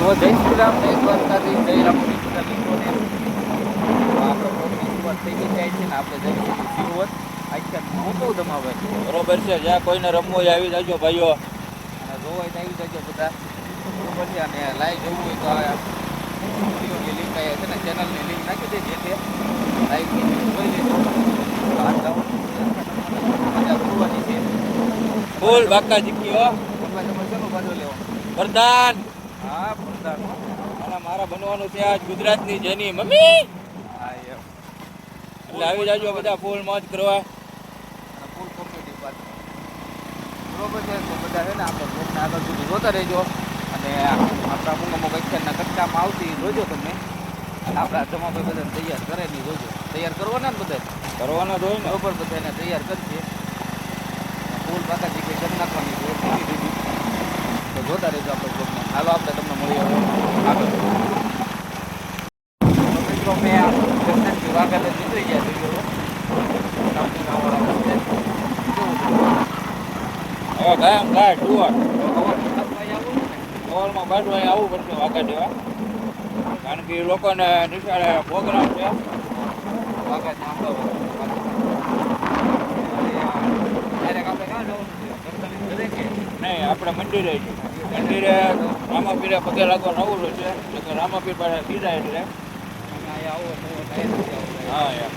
તો જય શ્રી રામ, જય દ્વારકાધીશ, જય રામની બધા મિત્રોને આપણે પહોંચી શરૂઆત થઈ ગઈ જાય છે ને આપણે જઈ શકીએ શિવવત આખ્યાન મોટો જમાવે છે. બરોબર છે. જ્યાં કોઈને રમવું હોય આવી જાજો ભાઈઓ, અને જોવાય તો આવી જજો બધા. બરોબર છે. અને લાઈવ જોવું હોય તો આ વિડીયોની લિંક અહીંયા છે ને ચેનલની લિંક નાખી દે જે તે લાઈવ જોઈ લેજો. બહાર જવાનું મજા કરવાની છે. ફૂલ બાકા જીક્યો તમારે શેનો બાજુ લેવો? વરદાન. હા પ્રધાન. અને મારા બનવાનું છે આજ ગુજરાતની જેની મમ્મી. હા એમ એટલે આવી જાજો બધા ફૂલ મોજ કરવા. અને ફૂલ કોમ્પિટિવ વાત. બરોબર છે. તો બધા છે ને આપણે બ્લોગને આગળ સુધી જોતા રહેજો. અને આપણા અમુક અક્ષરના કટકામાં આવતી જોજો તમે. અને આપણા જમાભાઈ બધાને તૈયાર કરે નહીં જોજો. તૈયાર કરવાના ને બધા કરવાના જ હોય ને. બરોબર બધાને તૈયાર કરશે. ફૂલ બાકાજી કંઈ કરી નાખવાની છે સીધી દીધી. તો જોતા રહેજો આપણે બ્લોગને. હાલો આપણે તમને મળીએ આગળ. મિત્રો મેં આ દર્શનથી વાઘાલે નીકળી ગયા જોઈએ. હવે ગામ ગાય ટુવર ટુવરમાં બાજુ અહીં આવવું પડશે વાઘા દેવા, કારણ કે એ લોકોને નિશાળે પ્રોગ્રામ છે. નહીં, આપણે મંદિરે છે. મંદિરે રામાપીરે પગે લાગવા નવું છે એટલે રામાપીર પાસે સીધા એટલે હા યાર.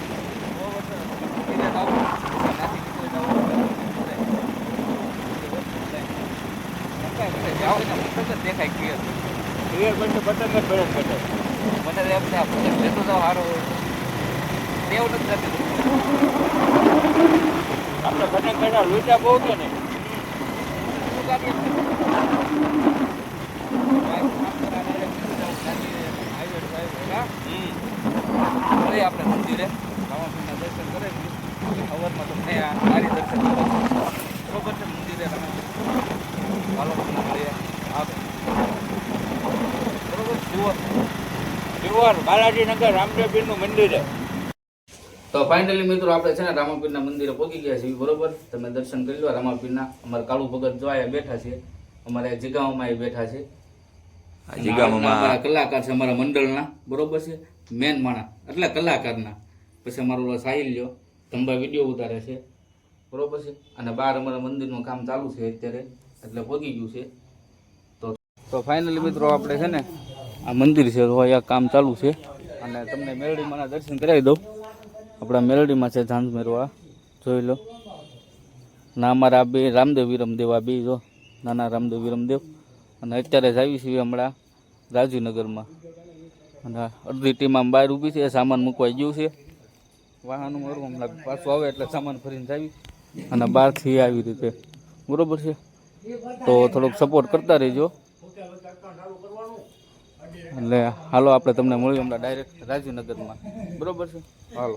દેખાય ક્લિયર ક્લિયર બનશે પતંગ જ ફેરત કરશે. મને એમ થાય લેતો જાવ સારું એવું નથી થતું. આપણે પતંગ કરતા લૂંટા બહુ કે નહીં. આપણે મંદિરે રામાપીરના દર્શન કરે ખબરમાં તમને સારી દર્શન કરો બરોબર છે. મંદિરે ચાલો તમને મળીએ આગળ. બરોબર શિવર બાલાજીનગર રામદેવપીરનું મંદિર છે. તો ફાઇનલી મિત્રો આપણે છે ને રામાપીરના મંદિરે પહોંચી ગયા છીએ. બરોબર, તમે દર્શન કરી લો રામાપીરના. અમારા કાળુ ભગત જો અહીંયા બેઠા છે, અમારે જીગામાં બેઠા છે. અમારા કલાકાર છે અમારા મંડળના. બરોબર છે, મેન માણા એટલે કલાકારના. પછી અમારો સાહિલ લ્યો ધંબા વિડીયો ઉતારે છે. બરોબર છે. અને બહાર અમારા મંદિરનું કામ ચાલુ છે અત્યારે, એટલે પહોંચી ગયું છે. તો ફાઇનલી મિત્રો આપણે છે ને આ મંદિર છે તો અહીંયા કામ ચાલુ છે. અને તમને મેલડીમાંના દર્શન કરાવી દઉં. આપણા મેલડીમાં છે ઝાંઝ મેરવા, જોઈ લો. ના અમારા બે રામદેવ વિરમદેવ, આ બે જો નાના રામદેવ વિરમદેવ. અને અત્યારે જ આવી છીએ હમણાં રાજીવનગરમાં. અને અડધી ટીમ આમ બહાર ઊભી છે, સામાન મૂકવા ગયું છે. વાહનનું મારું હમણાં પાછું આવે એટલે સામાન ફરીને જાવી અને બહારથી આવી રીતે. બરોબર છે, તો થોડોક સપોર્ટ કરતા રહેજો. એટલે હાલો આપણે તમને મળ્યું હમણાં ડાયરેક્ટ રાજીવનગરમાં. બરોબર છે, હાલો.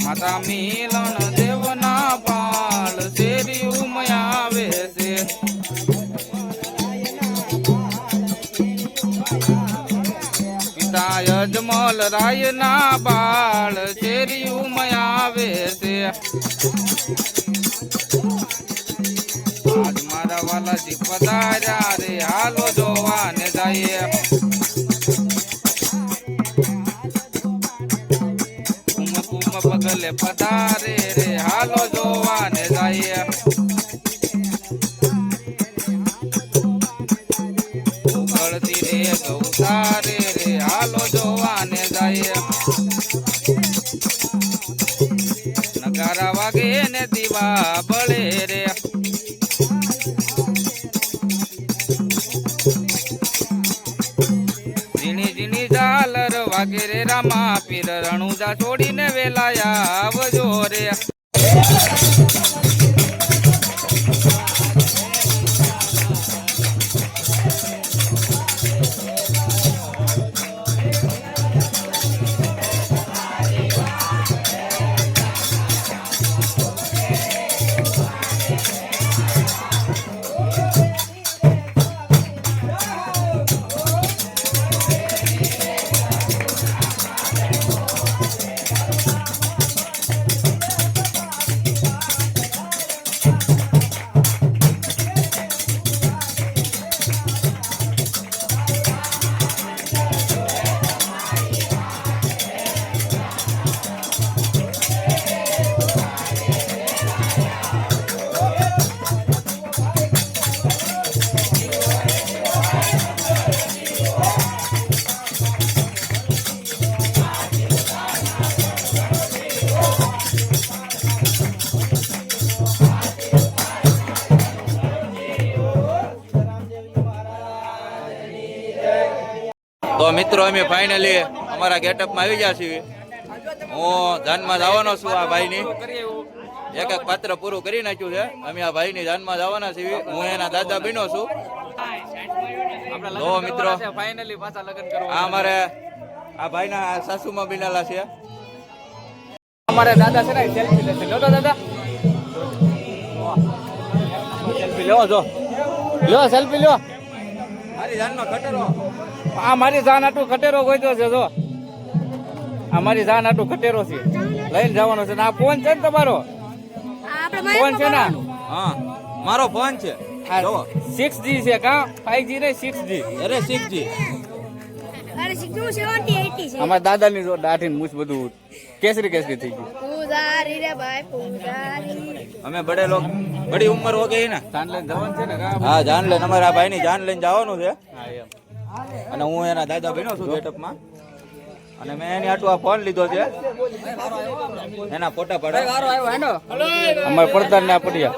માતા મિલન દેવના પાલ શેરી ઉમયાવે છે. પિતા યજમલ રાય ના બાળ શેરી ઉમયાવે છે. આજ મારા વાલાજી પધાર્યા રે, હાલો જોવાને જાય. પગલે પધારે રે, હાલો જોવાને જાય. ઉગળતી રે ગૌતારે રે, હાલો જોવાને જાય. નગારા વાગે ને દીવા બળે રે. ઝીણી ઝીણી ઝાલર વાગે રે, રામાપીર રણુજા છોડીને વેલાયા આવજો રે. તો મિત્રો અમે ફાઇનલી અમારા ગેટઅપમાં આવી ગયા છીએ. હું જાનમાં જવાનો છું આ ભાઈની એક પાત્ર પૂરું કરી નાખ્યું છે. અમે આ ભાઈની જાનમાં જવાના છીએ. હું એના દાદા બન્યો છું. તો મિત્રો ફાઇનલી પાછા લગ્ન કરવા આ અમારે આ ભાઈના સાસુમાં બનેલા છે. અમારે દાદા છે ને સેલ્ફી લેશે. લો તો દાદા સેલ્ફી લેવો જો લ્યો સેલ્ફી લ્યો. મારી જાનનો ખટેરો આ મારી જાન આટલું ખટેરો ગોઈતો છે જો. આ મારી જાન આટલું ખટેરો છે લઈને જવાનો છે. આ ફોન છે ને તમારો ફોન છે ને? હા મારો ફોન છે. આ 6G છે કા 5G નહીં 6G. અરે 6G. અરે શીખું 70 80 છે. અમારા દાદાની જો દાઢી મૂછ બધું કેસરી કેસરી થઈ ગયું. પૂજારી રે ભાઈ પૂજારી. અમે બડે લોગ બડી ઉંમર હો ગઈ ને. જાન લઈને જવાનું છે ને કા? હા જાન લઈને અમારા ભાઈની જાન લઈને જવાનું છે. હા એમ. અને હું એના દાદા બન્યો છું ગેટઅપમાં. અને મેં એની આટલું આ ફોન લીધો છે એના ફોટા પાડવા. અમારે પડદાર ને આ પડિયા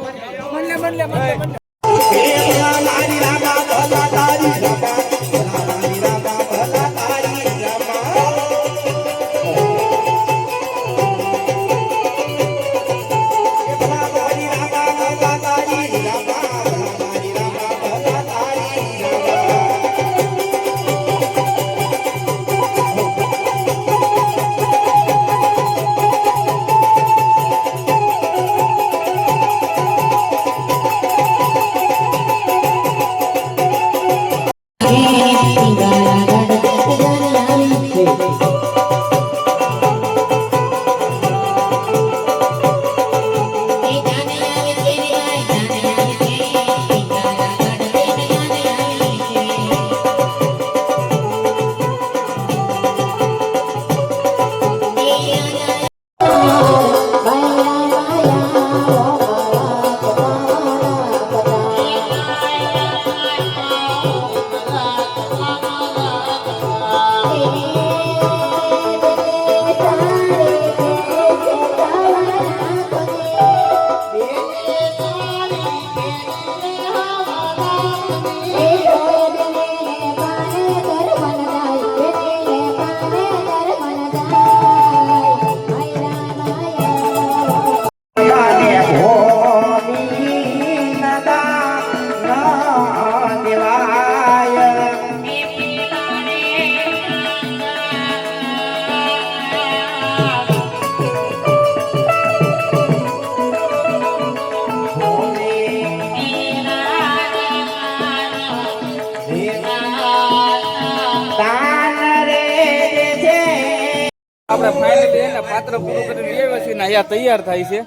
આપણે ફાઇનલી એને પાત્ર પૂરું કરીને લઈ આવ્યા છીએ ને અહીંયા તૈયાર થાય છે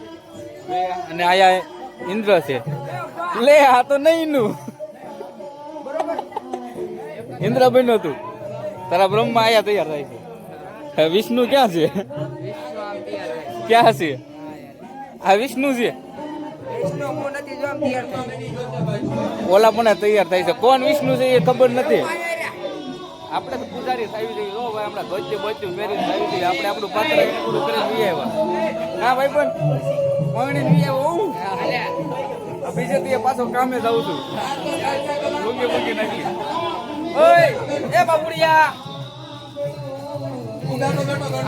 અને આયા ઇન્દ્ર છે. લે આ તો નહીં નું ઇન્દ્ર બન્યો તું તારા બ્રહ્મા આયા તૈયાર થાય છે. હવે વિષ્ણુ ક્યાં છે? ક્યાં છે? આ વિષ્ણુ છે. ઓલા પણ તૈયાર થાય છે. કોણ વિષ્ણુ છે એ ખબર નથી. આપણે તો પૂજારી થાવી જોઈએ. ઓ ભાઈ હમણાં ધોતી બોતી પહેરીને થાવી જોઈએ. આપણે આપણું પાત્ર પૂરું કરીને લઈ આવ્યા. હા ભાઈ પણ મોગણી લઈ આવ્યો. બીજે દી પાછો કામે જાઉં છું. ભૂગી ભૂગી નાખી. ઓય એ બાપુડિયા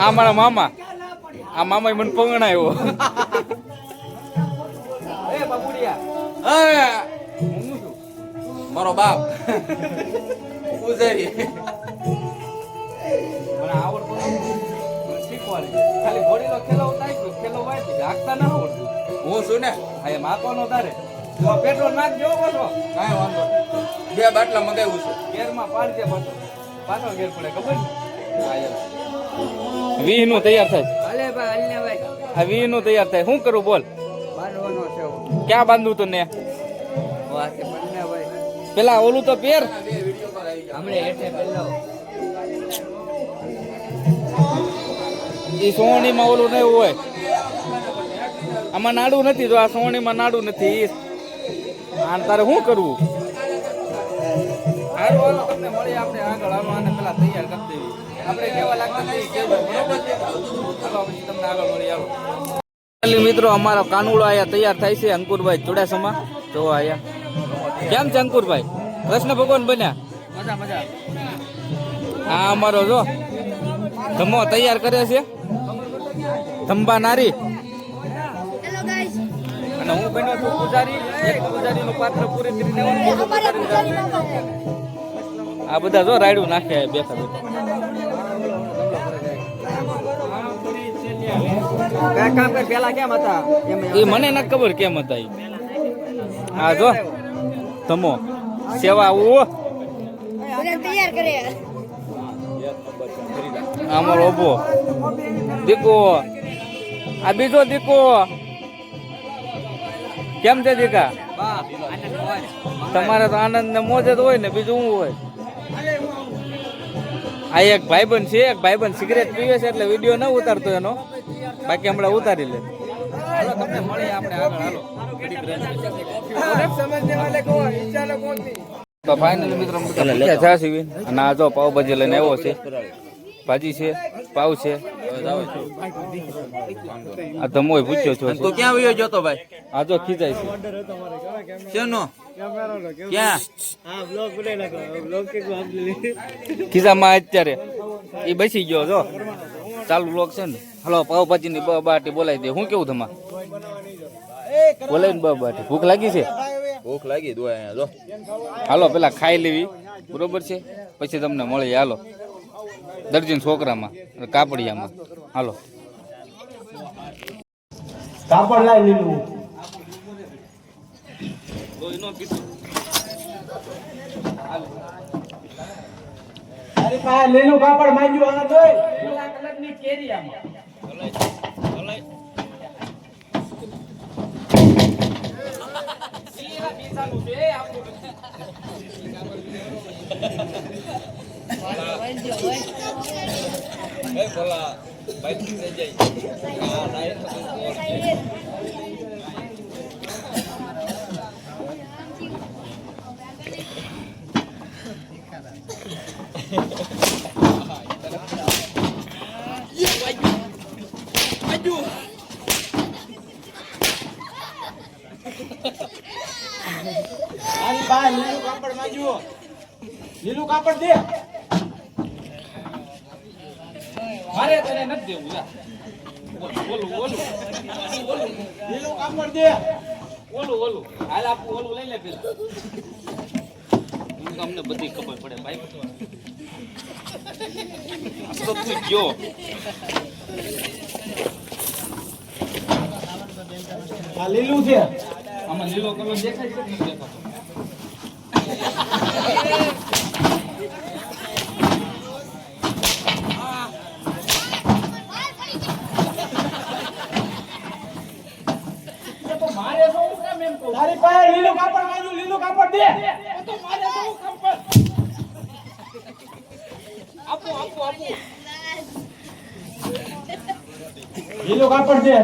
આ મારા મામા. આ મામા મને પંગણાયો. એ બાપુડિયા હું છું મારો બાપ પૂજારી. મને આવડતું નથી શીખવાડી. ખાલી ઘોડીનો ખેલો નાખ્યો ખેલો વાંચી હાંકતા ના આવડતું. હું છું ને. હા એમ હાંકવાનો તારે તો પેટ્રોલ નાખજો પાછો. કાંઈ વાંધો નહીં. 2 બાટલા મગાવ્યું છે. ગેરમાં પાડજે પાછો. પાછો ગેર પડે ખબર ને? હા એમ 20 નું તૈયાર થાય. અલે ભાઈ અલ્લે ભાઈ આ 20 નું તૈયાર થાય. શું કરું બોલ? બાંધવાનો છે ક્યાં બાંધું તને? વાસે બંને ભાઈ પેલા ઓલું તો પેર. હમણે હેઠે પેલો એ સોવણીમાં ઓલું નહીં હોય. આમાં નાડું નથી. જો આ સોવણીમાં નાડું નથી. આને તારે શું કરવું? હારું હાલો તમને મળી આપણે આગળ. હાલો આને પેલા તૈયાર કરી દેવી. આપણે કેવા લાગતા નથી કેવું બરોબર છે. હાલો પછી તમને આગળ મળી આવો. મિત્રો અમારો કાનુડો આયા તૈયાર થાય છે. અંકુરભાઈ ચુડાસમા જો આયા. કેમ છે અંકુરભાઈ? કૃષ્ણ ભગવાન બન્યા? મજા મજા આ અમારો જો ધમો તૈયાર કરે છે ધંબા નારી હેલો ગાઈસ અને હું બન્યો છું પૂજારી એક પૂજારીનું પાત્ર પૂરી કરીને અમારા પૂજારી બાબા છે આ બધા જો રાયડું નાખે બેઠા બેઠા કયા કામ કર પેલા કેમ હતા એ મને નથી ખબર કેમ હતા ઈ. આ જો ધમો સેવા આવું બધા તૈયાર કરે અમારો ઓબો દીકો આ બીજો દીકો કેમ છે દીકા તમારે તો આનંદ ને મોજ જ હોય ને બીજું શું હોય આ એક ભાઈબંધ છે એક ભાઈબંધ સિગરેટ પીવે છે એટલે વિડીયો ન ઉતારતો એનો બાકી હમણાં ઉતારી લે હાલો તમને મળીએ આપણે આગળ હાલો તો ફાઇનલી મિત્રો જાસી અને આ જો પાવભાજી લઈને આવ્યો છે ભાજી છે પાવ છે આ ધમોય પૂછ્યો છો તું ક્યાં વયો જતો ભાઈ આ જો ખીજાય છે શેનો ક્યાં ખિસ્સામાં અત્યારે એ બેસી ગયો જો ચાલુ લોક છે ને હલો પાવભાજી ની બાટી બોલાવી દે હું કેવું તમારે બોલાવી ને બાટી ભૂખ લાગી છે ભૂખ લાગી દો અહીંયા જો હાલો પેલા ખાઈ લેવી બરોબર છે પછી તમને મળી હાલો દર્જન છોકરામાં કાપડિયામાં હાલો કાપડ લાવી લીધું અરે પા લીલું કાપડ માંગ્યું આ જોઈ લીલા કલરની કેરી આમાં અરે પા લીલું કાપડ માંગ્યું લીલું કાપડ દે મારે તને નથી દેવું જા ઓલું ઓલું લીલું કાપડ દે ઓલું ઓલું હાલ આપું ઓલું લઈ લે પેલા અમને બધી ખબર પડે ભાઈ તો તું ગયો આ લીલું છે આમાં લીલો કલર દેખાય છે કે નથી દેખાતો તારી પાસે લીલું કાપડ માંગ્યું લીલું કાપડ દે તો મારે તો કાપડ આપો આપો આપો લીલું કાપડ દે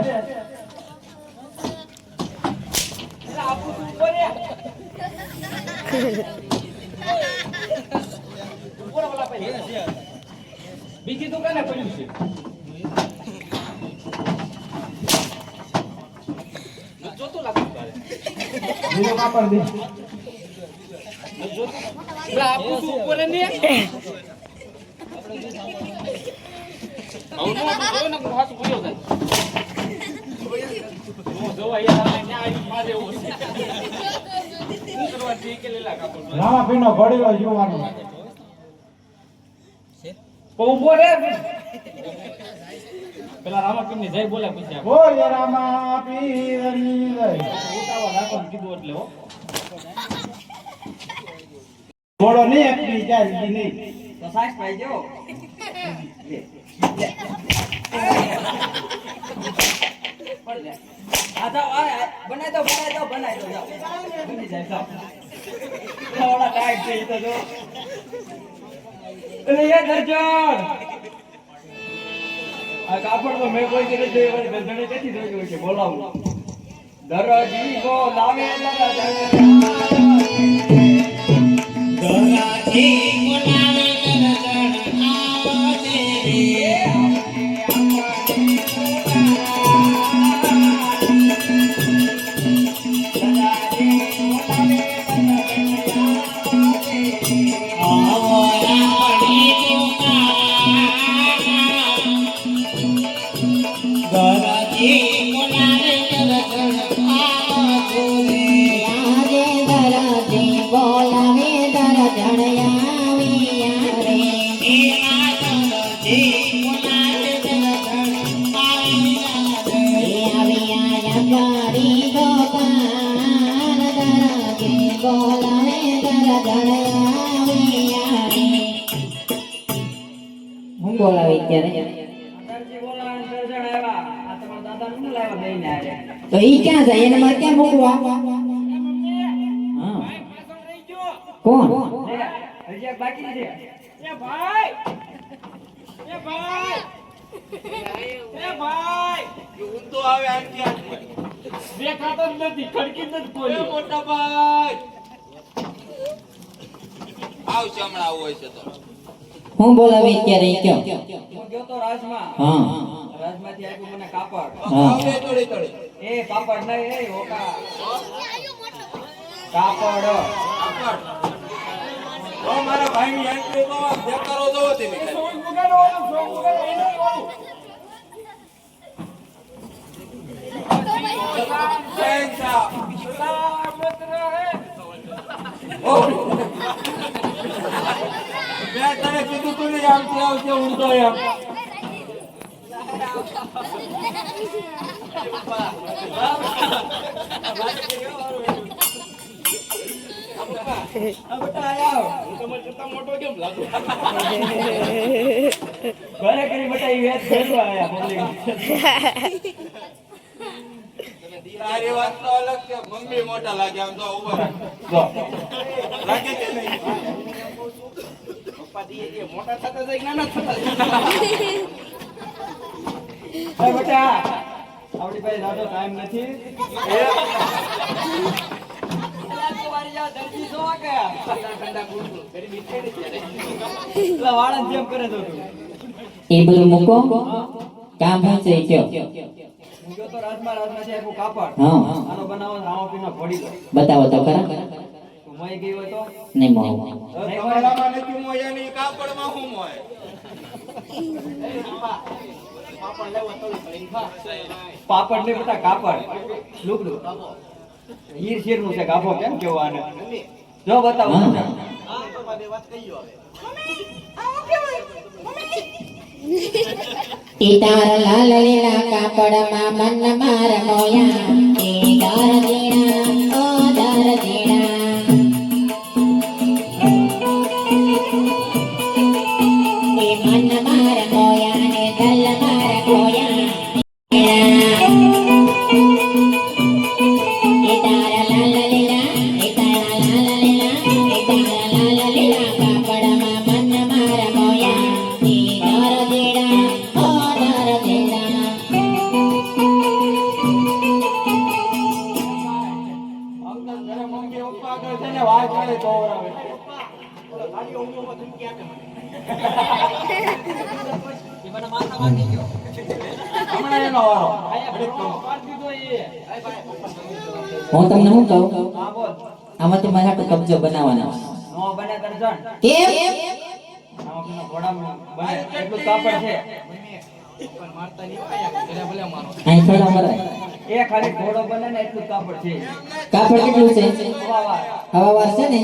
બીજી દુકાને પડ્યું છે જોતું લાગતું તારે લીલું કાપડ દે આપું છું ઉપર ને આવું નો જોયો ને હાથ પૂયો થાય નો જોવા યાર ને આ મારે એવું છે શું કરવા ઠીક લેલા કાપડ રામાપીનો ઘોડીલો જોવાનો ઉભો રે પેલા રામાપીર ની જય બોલે પછી બોલ રામાપીરની જય ઉતાવળ રાખવાનું કીધું એટલે હો ઘોડો નહીં એકલી જાય નહીં તો સાઈસ ભાઈ જો આ તો બનાવી દો જાઓ બની જાય જાઓ થોડા ટાઈટ છે ઈ તો જો એટલે એ દર્જન આ કાપડ તો મેં કોઈ કરે જોઈ હોય દર્જને કેટલી જોઈ છે બોલાવું દરજી કો લાવે આવરા પડી બોલાવે અત્યારે દરજી બોલાવે ને દર્જણ આવ્યા આ તમારા દાદા નું લાવ્યા બેને આરે તો ઈ ક્યાં જાય એને મારે ક્યાં મોકલવા હા કોણ લે હજી એક બાકી છે એ ભાઈ એ ભાઈ એ ભાઈ ઊંધો આવે આંટી દેખાતો જ નથી ખડકી જ નથી એ ખોલી મોટા ભાઈ આવશે હમણાં આવું હોય છે તો હું બોલાવે અત્યારે ઈ કયો હું ગયો તો રાજમાં હા રાજમાંથી આપ્યું મને કાપડ હા આવડે થોડી થોડી એ પાપડ નહીં એ હોકા કાપડ ઓ મારા ભાઈની એન્ટ્રી તો બેકારો જોવો તમે ઉગાડો ઉગાડો એને ઓળું જૈન સાહેબ સલામત રહે મેં તને કીધું તું ને આમથી આવશે ઊંધો એમ આ બેટા આયો તમારે કરતા મોટો કેમ લાગુ ઘરે કરી બેટા ઈ વેચ ભેગો આયા પબ્લિક તારી વાત તો અલગ છે મમ્મી મોટા લાગે આમ તો ઉપર લાગે કે નહીં પપ્પા દીએ મોટા થતા જાય કે નાના થતા એ બેટા આવડી ભાઈ દાદો ટાઈમ નથી દરજી જોવા ગયા ઠંડા ગુડગુડ કરી બીઠેડી ત્યારે પેલા વાળા જેમ કરે તો તું એ બધું મૂકો કામ શું છે ઈ કયો હું ગયો તો રાજમાંથી આપ્યું કાપડ હા આનો બનાવો રામાપીનો ઘોડી દો બતાવો તો ખરા તું મય ગઈ હોય તો નહીં મોહ તમારામાં નથી મોયા ની કાપડમાં હું મોય પાપડ ને બેટા કાપડ લુગડું હીર શીર નું છે ગાભો કેમ કેવો આને જો બતાવો હા. ઈ તારા લાલ લીલા કાપડમાં મન માર મોયા એ દર જીણા ઓ દર જીણા એ મન માર મોયા ને દલ માર કોયા એ તારા લાલ લીલા એ તારા લાલ લીલા એ તારા લાલ લીલા કાપડમાં મન માર મોયા એ દર જીણા ઓ દર જીણા ઘરે મમ્મી પપ્પા આગળ છે ને વાત કરે તો આવે હમણાં એનો વારો હું તમને શું કહું હા બોલ આમાંથી મારે હાટુ કબજો બનાવવાનો નો બને દર્જન કેમ રામાપીનો ઘોડા બને એટલું કાપડ છે અહીં થોડા મરાય એ ખાલી ઘોડો બને ને એટલું કાપડ છે કાપડ કેટલું છે વાહ હવાવાર છે ને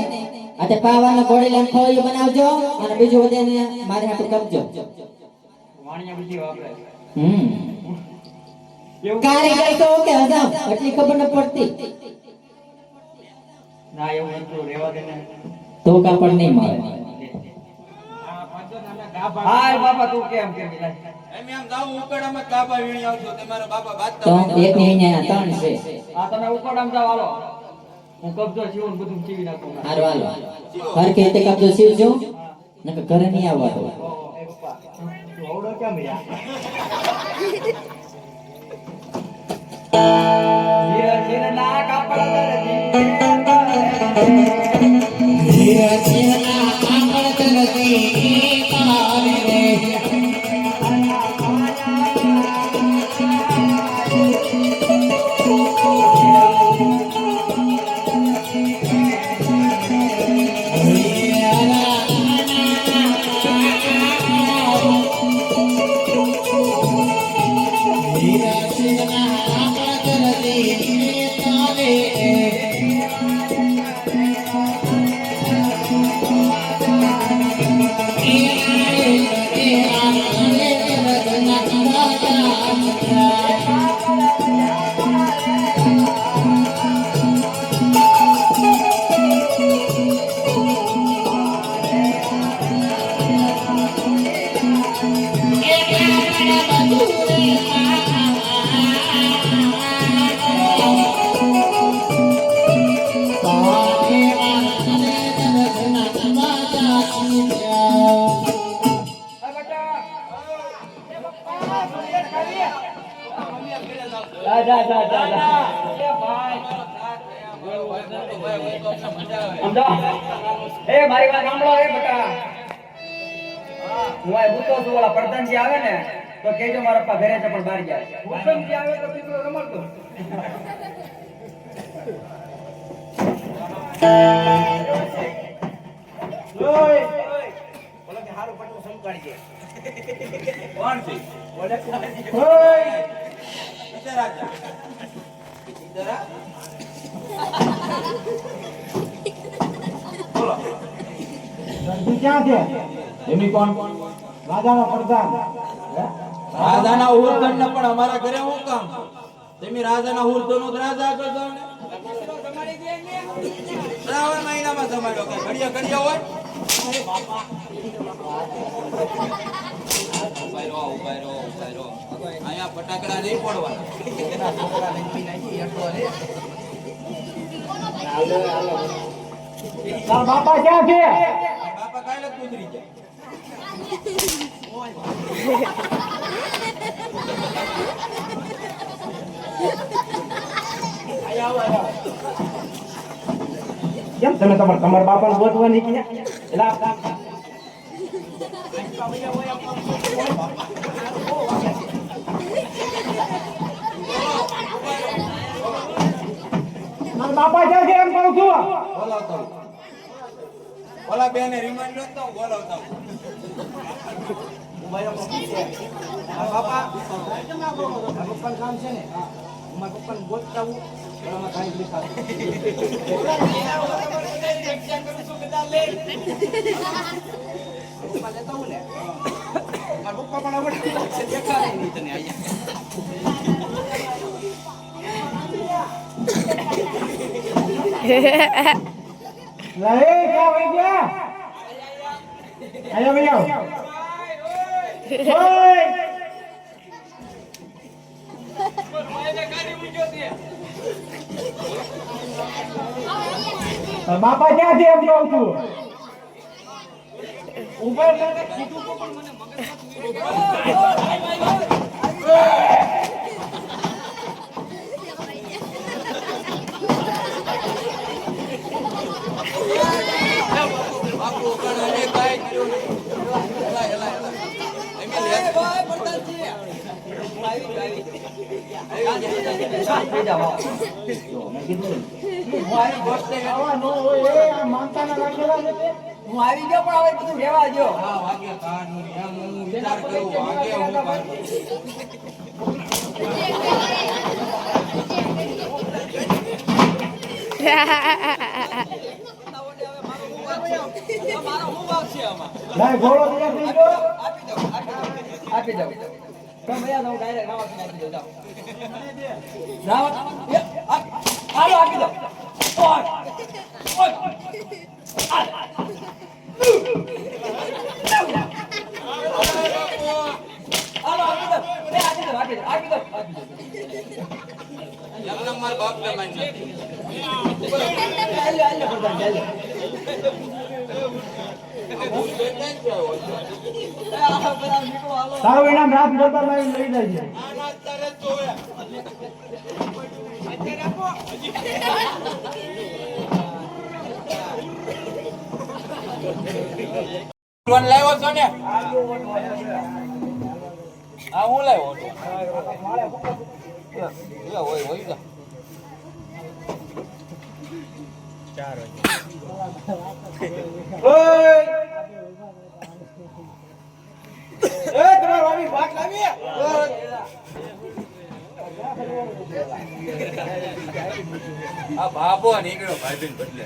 આ પાવાના ઘોડી લઈને ખોયું બનાવજો અને બીજું બધાને મારે હાટુ કબજો વાણિયા બીજી વાપરે એવું કારીગર તો કે હજામ એટલી ખબર ન પડતી ના એવું એટલું રેવા દે ને તો કાપડ નહીં મળે હાય બાપા તું કેમ મિલાય એમ જાઉં ઉકડામાં કાપા વીણી આવજો તમારા બાપા તો બાતતા એક ની અહીંયા ત્રણ છે આ તમે ઉકોડામ જાવ હાલો હું કબજો જીવન બધું જીવી નાખું હારું હાલો હરખી રીતે કબજો સીવજો નકર ઘરે નહીં આવવા દો એ પપ્પા તું આવડો કેમ યાર ધીરે ધીરે ના કાપડ Yeah. જા જા જા જા જા સમજો એ મારી વાત સાંભળો એ બેટા હું આ ભૂતો છું ઓલા પ્રધાનજી આવે ને તો કેજો મારા પપ્પા ઘરે છે પણ બહાર ગયા પ્રધાનજી આવે તો દીકરો રમતો ઓય ઓલા કે હારું પટવું સંકાડી દે કોણ છે ઓલે ઓય ઇધર આ જા ઇધર આ બોલો રણજી ક્યાં છે એમની કોણ રાજાના પ્રધાન રાજાના હુરદન ને પણ અમારા ઘરે શું કામ તમે રાજાના હુરદન નો રાજા કરજો ને શ્રાવણ મહિનામાં જમાડો કે ઘડિયા ઘડિયા હોય ઉભાઈ રહો અહીંયા ફટાકડા નહીં પડવાના તાર બાપા ક્યાં છે બાપા કાલે જ ગુજરી જાય કેમ તમે તમારા બાપાને ગોતવા નીકળ્યા એલા મારા બાપા ક્યાં છે એમ કહું છું બોલાવતા હું. ઓલા બેને રિમાન્ડ લો તો બોલાવતા હું. બાપા પપ્પાનું કામ છે ને મારા પપ્પાને ગોતતા હું એમાં કાંઈ દેખાતું પપ્પા લેતા હું ને મારા પપ્પા પણ આવડે દેખાડે નહીં તને બાપા ક્યાં છે એમ કહું છું ઉપર બાપુ ઉકાળો ને કાંઈ કર્યું નહીં. એલા. એમ લે. હું આવી ગયો પણ હવે બધું રહેવા દો હા, વાગે કાન એમ હું વિચાર કરું વાગે હું કાન. લાય ઘોડો તૈયાર થઈ ગયો આપી દઉં તમે યાદ હું ડાયરેક્ટ રાવત આપી દઉં જાઓ રાવત હાલો આપી દઉં આપી દઉં એમને મારા બાપને માની તારું ઇનામ રાત દરબારમાં લઈ જાય લોન લાવ્યો છો ને હા હું લાવ્યો હોય જા આ બાબો નીકળ્યો ભાઈબીન બદલે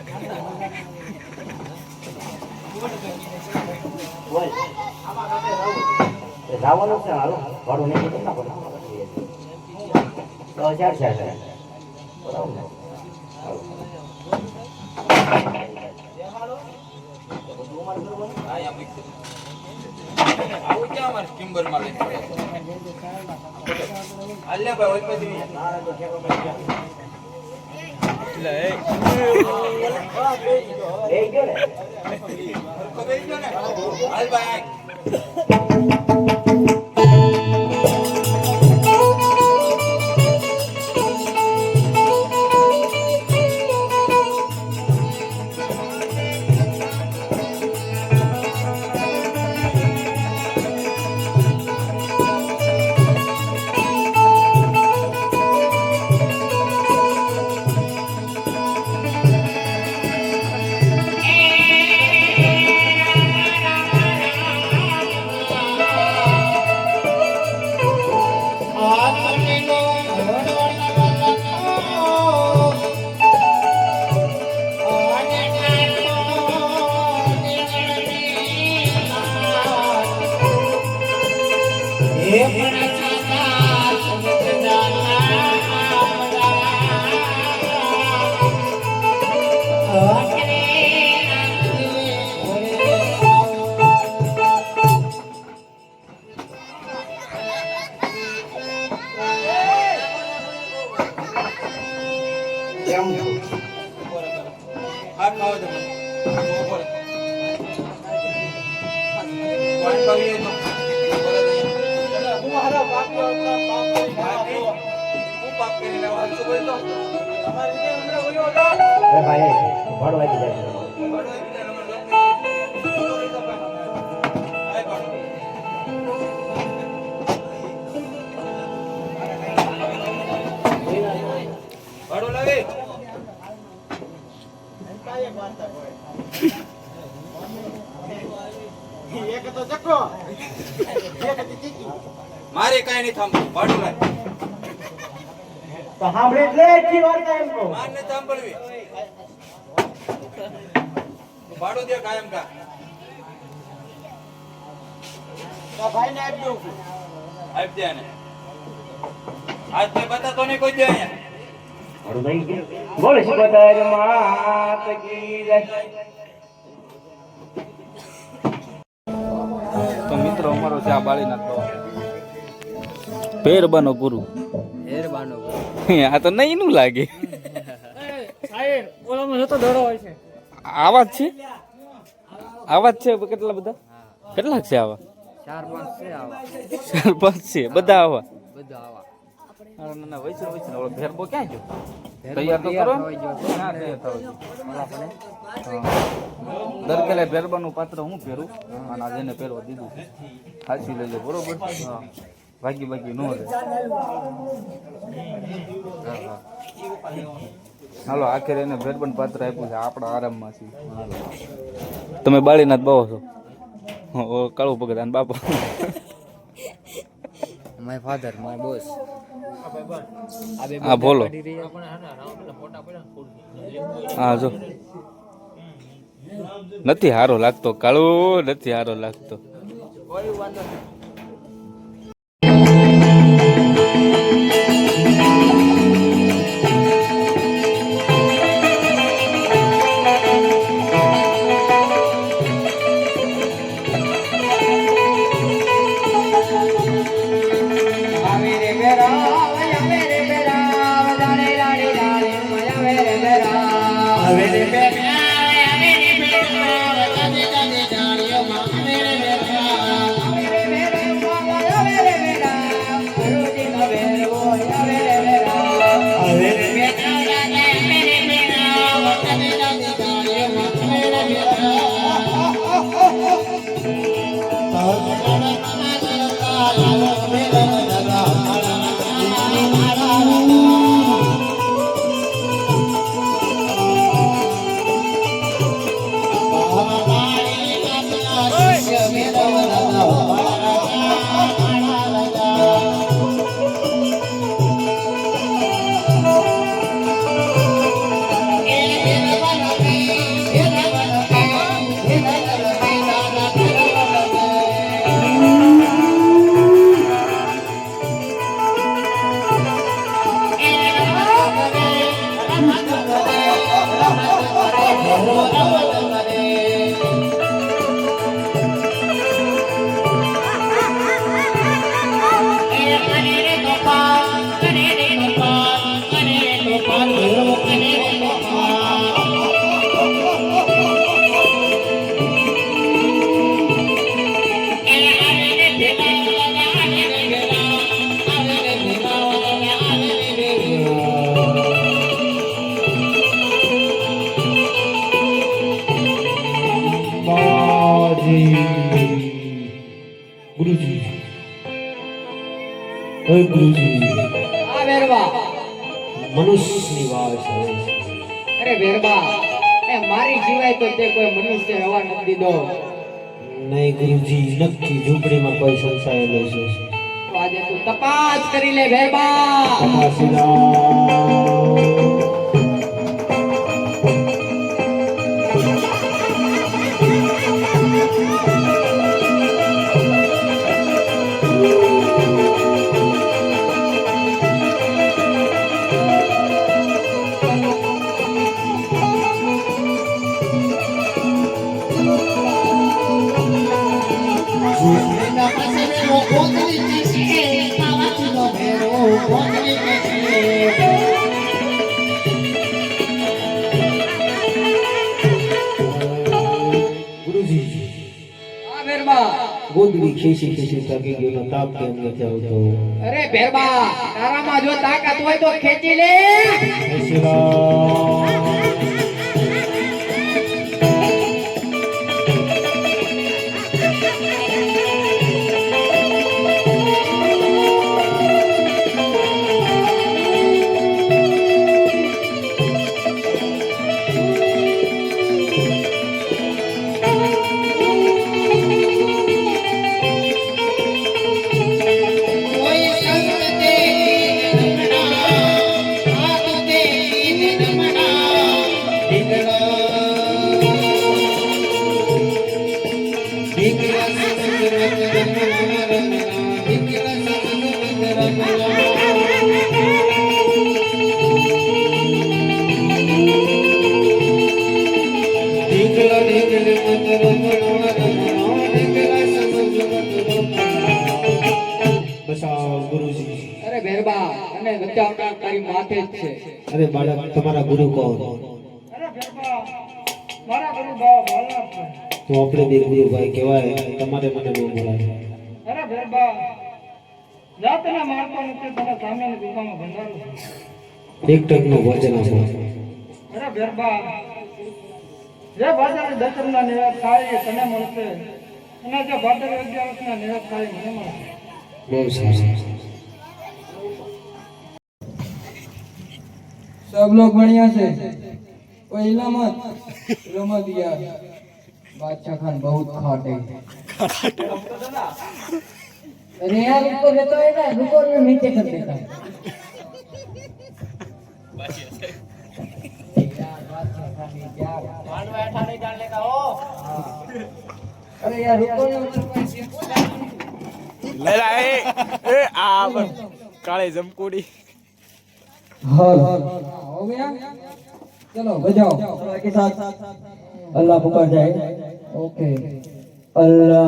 લાવવાનું છે હાલો ભાડું નહીં કેટલા બોલા 10,000 છે બરાબર ને આયા મિક્સ આવું ક્યાં મારે કિમ્બર માં લઈ અલ્યા ભાઈ ઓય પછી લે લઈ ગયો ને કબે ગયો ને હાલ ભાઈ કેમ છો? આ ખાવા દે મને ઉપર પાણી પાવી તો બોલે દે હું હારો પાપ્યો હું પાપ કરીને વાત તો બોલ તો તમારી જે હમણાં બોલ્યો હતો એ ભાઈ ભાડું આપી જાય ભાડું લાવી એક તો ચક્કો એક હતી ચીકી મારે કાઈ નહીં થાંભ ભાડું લાવી તો સાંભળે એટલે એટલી વાર્તા એમ કહું માર ને સાંભળવી ભાડું દે કાયમ કા તો ભાઈને આપી દઉં છું આપ દે ને આજ મેં બતાતો નહીં કોઈ દે અહીંયા ભાડું દઈ ગયું બોલે શિકોતર માત કી જય. તો મિત્રો અમારો છે આ બાળીનાથ બાવા ફેર બનો પૂરું આ તો નહીં નું લાગે આવા જ છે આવા જ છે કેટલા બધા કેટલા છે આવા 4-5 છે બધા આવા ના ના વૈસે વૈસે ઓલો ભેરબો ક્યાં ગયો તૈયાર તો કરો ના તૈયાર થવો દર કેલે ભેરબાનું પાત્ર હું પહેરું અને આજે એને પહેરવા દીધું સાચી લેજો બરોબર ભાગી ભાગી ન રહે હાલો આખરે એને ભેરબન પાત્ર આપ્યું છે આપણા આરામમાં છીએ તમે બાળીનાથ બાવો છો કાળું ભગત અને બાપા માય ફાધર માય બોસ હા બોલો હા જો નથી હારો લાગતો કાળું નથી હારો લાગતો ઓય ગુરુજી આ વેરવા મનુષ્યની વાત છે અરે વેરવા એ મારી સિવાય તો તે કોઈ મનુષ્ય રહેવા નથી દીધો. નહીં ગુરુજી નક્કી ઝૂંપડીમાં કોઈ સંસાયેલો છે તો આજે તું તપાસ કરી લે વેરવા. ગુરુજી આ વેરવા ગોદડી ખેંચી ખેંચી થાકી ગયો તાપ કેમ નથી આવતો અરે વેરવા તારામાં જો તાકાત હોય તો ખેંચી લે. જય શ્રી રામ બસાવ ગુરુજી અરે વેરવા અને બચાવનાર તારી માથે જ છે. અરે બાળક તમારા ગુરુ કોણ અરે ભેરબા મારા ગુરુ બાબા છે. તો આપણે બે ગુરુભાઈ કહેવાય તમારે મને ન બોલાય અરે ભેરબા જાતને મારતો નથી તને સામેની ગુફામાં ભંડારું છું. એક ટકનું વચન આપો અરે ભેરબા જે ભાદરવી દશમના નિવેદ થાય એ તને મળશે અને જે ભાદરવી 11ના નિવેદ થાય એ મને મળશે. બહુ સારું सब लोग बढ़िया से कोई हिला मत हिलो मत यार. बादशाह खान बहुत खाटे. अरे यार उसको देता है ना रुको मैं नीचे कर देता हूँ. अरे यार रुको ना કાળે જમકુડી हाँ हो गया चलो बजाओ के साथ अल्लाह पुकार जाए. ओके अल्लाह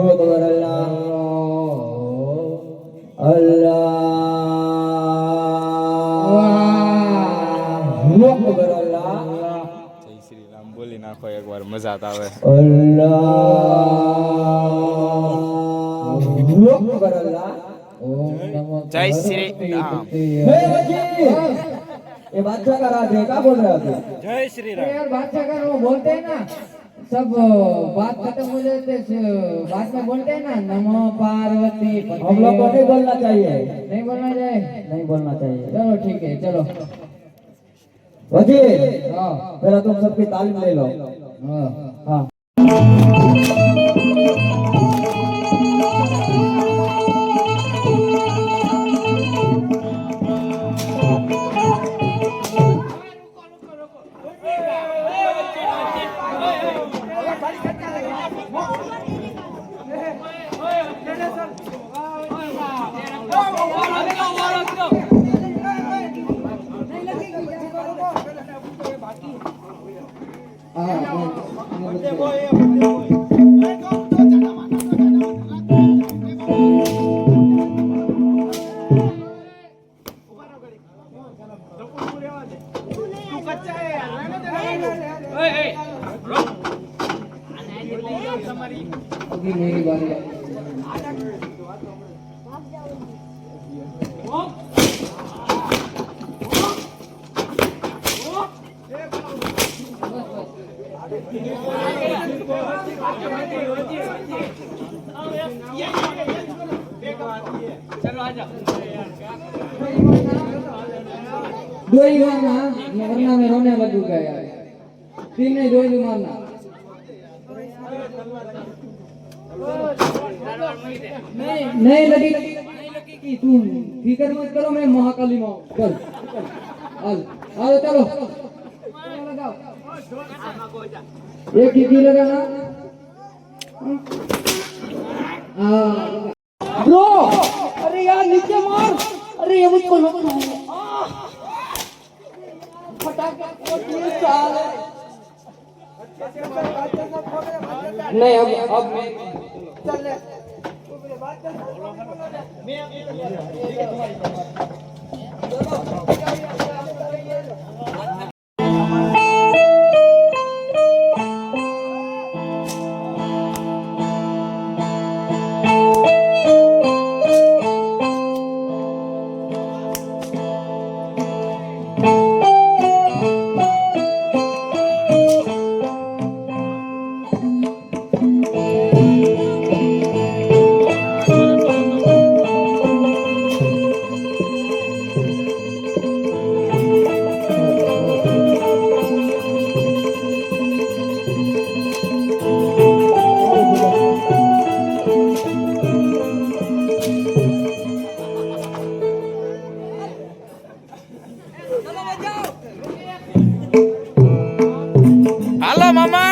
अकबर अल्लाह अल्लाह अकबर अल्लाह જય શ્રી રામ બોલી નાખો એકવાર મજા આવે अल्लाह अकबर अल्लाह. ओम नमो જય શ્રી રામ ये बादशाह का राज है क्या बोल रहे हो आप? જય શ્રી રામ यार बादशाह का वो बोलते हैं ना सब बात खत्म हो जाते बाद में बोलते हैं ना नमो पार्वती. हम लोग को नहीं बोलना चाहिए. नहीं बोलना चाहिए. नहीं बोलना चाहिए. चलो ठीक है चलो वजीर. हाँ पहले तुम सबकी तालीम ले लो. हाँ हाँ अभी मेरी बारी है. दो ही मारना वरना मैं रोने लगूंगा यार तीन नहीं दो ही मारना नहीं लगी तू फिकर मत करो मैं महाकाली माँ चल आओ चलो लगाओ एक ही लगाना ब्रो अरे यार नीचे मार अरे ये मुझको लगना है नहीं अब હાલો મામા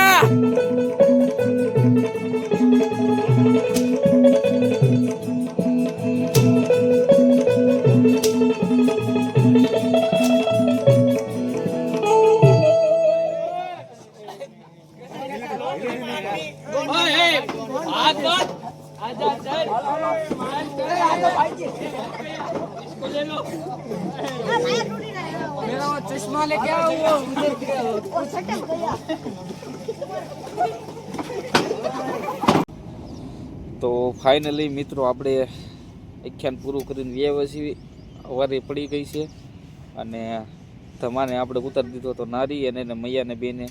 चश्मा लेके आओ वो सटक गया તો ફાઇનલી મિત્રો આપણે આખ્યાન પૂરું કરીને વ્યવસ્થિત છીએ અવારે પડી ગઈ છે અને ધમાને આપણે ઉતારી દીધો તો નારી અને એને મૈયાને બેને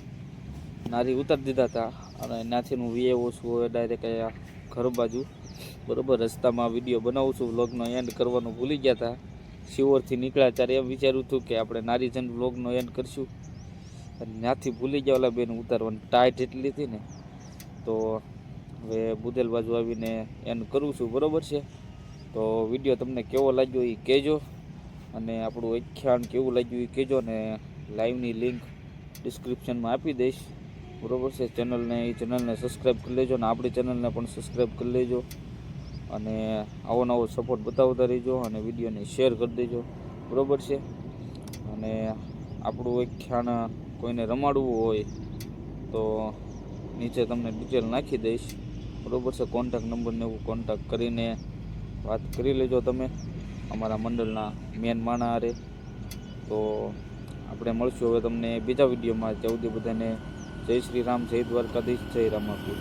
નારી ઉતારી દીધા હતા અને એનાથી હું વ્યવો છું હવે ડાયરેક્ટ અહીંયા ઘર બાજુ બરાબર રસ્તામાં વિડીયો બનાવું છું વ્લોગનો એન્ડ કરવાનું ભૂલી ગયા હતા શિવોરથી નીકળ્યા ત્યારે એમ વિચાર્યું હતું કે આપણે નારીજન વ્લોગનો એન્ડ કરશું અને ત્યાંથી ભૂલી ગયા ઓલા બેન ઉતારવાની ટાઈટ એટલી હતી ને તો હવે બુધેલ બાજુ આવીને એન્ડ કરું છું બરાબર છે તો વિડીયો તમને કેવો લાગ્યો એ કહેજો અને આપણું આખ્યાન કેવું લાગ્યું એ કહેજો ને લાઈવની લિંક ડિસ્ક્રિપ્શનમાં આપી દઈશ બરાબર છે ચેનલને સબસ્ક્રાઈબ કરી લેજો ને આપણી ચેનલને પણ સબસ્ક્રાઈબ કરી લેજો અને આવો નવો સપોર્ટ બતાવતા રહેજો અને વિડીયોને શેર કરી દેજો બરાબર છે અને આપણું આખ્યાન કોઈને રમાડવું હોય તો નીચે તમને ડિટેલ નાખી દઈશ બરાબર છે કોન્ટેક નંબરને એવું કોન્ટેક કરીને વાત કરી લેજો તમે અમારા મંડળના મેન માણા હારે તો આપણે મળશું હવે તમને બીજા વિડીયોમાં ત્યાં સુધી બધાને જય શ્રી રામ જય દ્વારકાધીશ જય રામાપીર